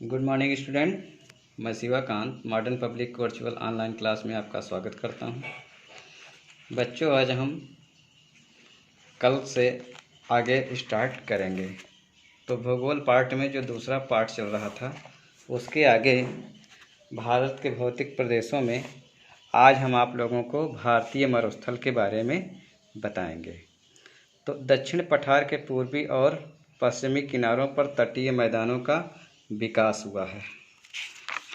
Good morning student. मैं Shivakant modern public virtual online class में आपका स्वागत करता हूं। बच्चों, आज हम कल से आगे स्टार्ट करेंगे। तो भूगोल पार्ट में जो दूसरा पार्ट चल रहा था उसके आगे भारत के भौतिक प्रदेशों में आज हम आप लोगों को भारतीय मरुस्थल के बारे में बताएंगे। तो दक्षिण पठार के पूर्वी और पश्चिमी किनारों पर तटीय मैदानों का विकास हुआ है।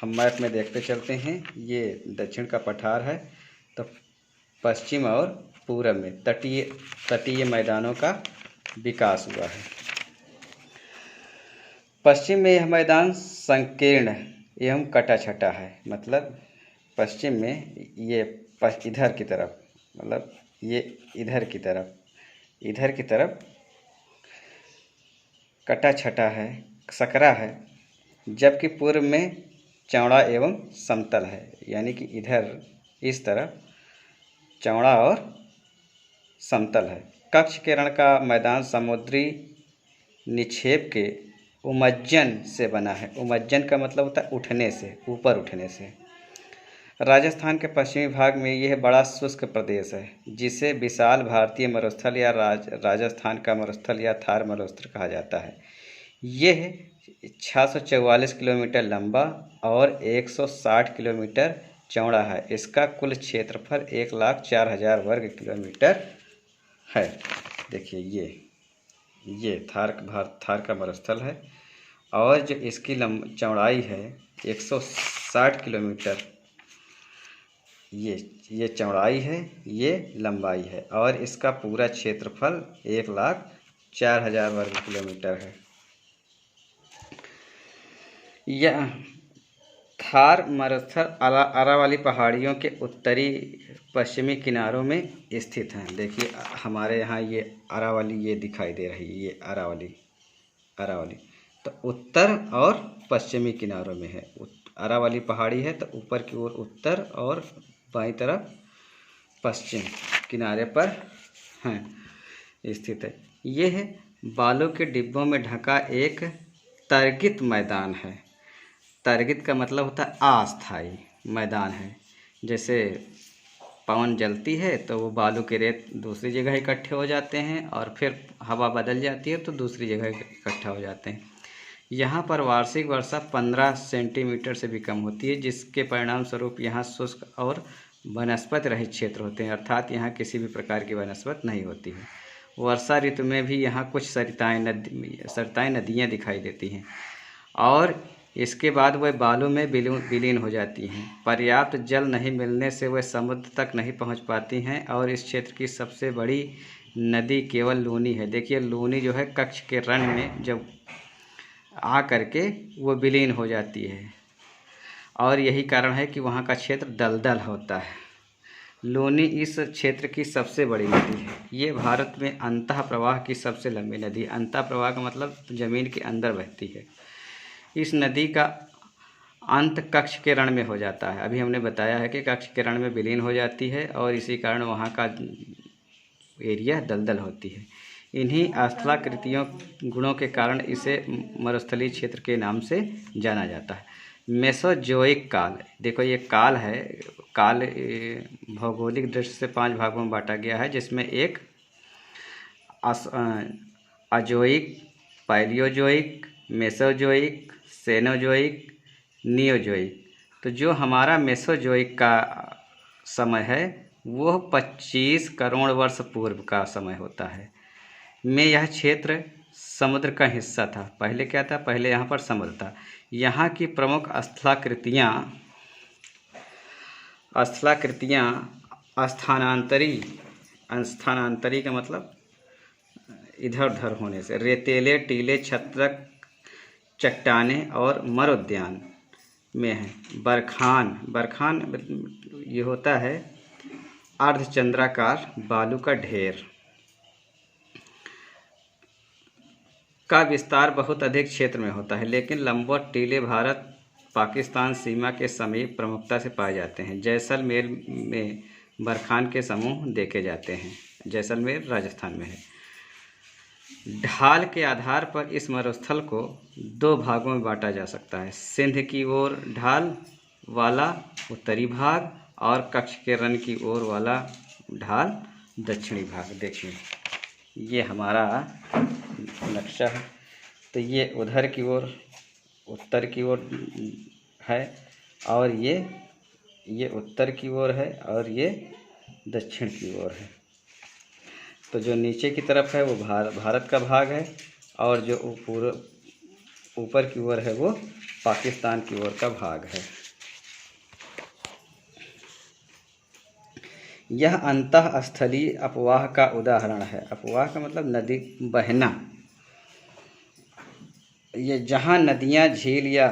हम मैप में देखते चलते हैं। ये दक्षिण का पठार है, तो पश्चिम और पूरब में तटीय मैदानों का विकास हुआ है। पश्चिम में यह मैदान संकीर्ण एवं कटा-छटा है। मतलब पश्चिम में ये इधर की तरफ, मतलब ये इधर की तरफ कटा-छटा है, सकरा है, जबकि पूर्व में चौड़ा एवं समतल है। यानी कि इधर इस तरफ चौड़ा और समतल है। कक्ष किरण का मैदान समुद्री निक्षेप के उमज्जन से बना है। उमज्जन का मतलब होता है उठने से, ऊपर उठने से। राजस्थान के पश्चिमी भाग में यह बड़ा शुष्क प्रदेश है, जिसे विशाल भारतीय मरुस्थल या राजस्थान का मरुस्थल या थार मरुस्थल कहा जाता है। यह 644 किलोमीटर लंबा और 160 किलोमीटर चौड़ा है। इसका कुल क्षेत्रफल 1,04,000 वर्ग किलोमीटर है। देखिए ये थार का मरुस्थल है और जो इसकी चौड़ाई है 160 किलोमीटर। ये चौड़ाई है, ये लंबाई है और इसका पूरा क्षेत्रफल 1,04,000 वर्ग किलोमीटर है। यह थार मरुस्थल अरावली पहाड़ियों के उत्तरी पश्चिमी किनारों में स्थित हैं। देखिए हमारे यहाँ ये अरावली ये दिखाई दे रही है, ये अरावली तो उत्तर और पश्चिमी किनारों में है। अरावली पहाड़ी है तो ऊपर की ओर उत्तर और बाईं तरफ पश्चिम किनारे पर हैं स्थित है। यह बालू के डिब्बों में ढका एक तरगित मैदान है। तरगित का मतलब होता है अस्थायी मैदान है। जैसे पवन जलती है तो वो बालू के रेत दूसरी जगह इकट्ठे हो जाते हैं और फिर हवा बदल जाती है तो दूसरी जगह इकट्ठा हो जाते हैं। यहाँ पर वार्षिक वर्षा 15 सेंटीमीटर से भी कम होती है, जिसके परिणाम स्वरूप यहाँ शुष्क और वनस्पति रहित क्षेत्र होते हैं। अर्थात यहाँ किसी भी प्रकार की वनस्पति नहीं होती है। वर्षा ऋतु में भी यहाँ कुछ सरिताएं नदियाँ दिखाई देती हैं और इसके बाद वह बालू में विलीन हो जाती हैं। पर्याप्त जल नहीं मिलने से वह समुद्र तक नहीं पहुंच पाती हैं और इस क्षेत्र की सबसे बड़ी नदी केवल लूनी है। देखिए लूनी जो है कक्ष के रण में जब आ करके वो विलीन हो जाती है और यही कारण है कि वहाँ का क्षेत्र दलदल होता है। लूनी इस क्षेत्र की सबसे बड़ी नदी है। ये भारत में अंतः प्रवाह की सबसे लंबी नदी। अंतः प्रवाह का मतलब ज़मीन के अंदर बहती है। इस नदी का अंत कक्ष के रण में हो जाता है। अभी हमने बताया है कि कक्ष के रण में विलीन हो जाती है और इसी कारण वहाँ का एरिया दलदल होती है। इन्हीं स्थलाकृतियों गुणों के कारण इसे मरुस्थलीय क्षेत्र के नाम से जाना जाता है। मेसोजोइक काल, देखो ये काल है। काल भौगोलिक दृष्टि से 5 भागों में बांटा गया है, जिसमें एक अजोइक, पैलियोजोइक, मेसोजोइक, सेनोजोइक, नियोजोइक। तो जो हमारा मेसोजोइक का समय है वो 25 करोड़ वर्ष पूर्व का समय होता है। में यह क्षेत्र समुद्र का हिस्सा था। पहले क्या था? पहले यहाँ पर समुद्र था। यहाँ की प्रमुख स्थलाकृतियाँ स्थानांतरी का मतलब इधर उधर होने से रेतीले टीले छत्रक चट्टानें और मरुद्यान में है। बरखान ये होता है अर्धचंद्राकार बालू का ढेर का विस्तार बहुत अधिक क्षेत्र में होता है, लेकिन लंबवत टीले भारत पाकिस्तान सीमा के समीप प्रमुखता से पाए जाते हैं। जैसलमेर में बरखान के समूह देखे जाते हैं। जैसलमेर राजस्थान में है। ढाल के आधार पर इस मरुस्थल को दो भागों में बांटा जा सकता है, सिंध की ओर ढाल वाला उत्तरी भाग और कच्छ के रण की ओर वाला ढाल दक्षिणी भाग। देखिए ये हमारा नक्शा है, तो ये उधर की ओर उत्तर की ओर है और ये उत्तर की ओर है और ये दक्षिण की ओर है। तो जो नीचे की तरफ है वो भारत का भाग है और जो ऊपर की ओर है वो पाकिस्तान की ओर का भाग है। यह अंतःस्थलीय अपवाह का उदाहरण है। अपवाह का मतलब नदी बहना। ये जहाँ नदियाँ झील या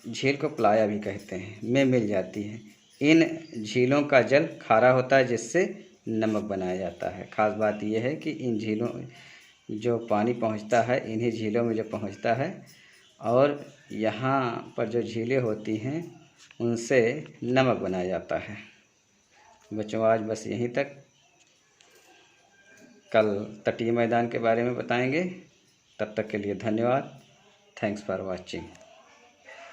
झील को प्लाया भी कहते हैं में मिल जाती हैं, इन झीलों का जल खारा होता है जिससे नमक बनाया जाता है। खास बात यह है कि इन झीलों जो पानी पहुंचता है इन्हीं झीलों में जो पहुंचता है और यहाँ पर जो झीलें होती हैं उनसे नमक बनाया जाता है। बच्चों आज बस यहीं तक, कल तटीय मैदान के बारे में बताएंगे। तब तक के लिए धन्यवाद। Thanks for watching.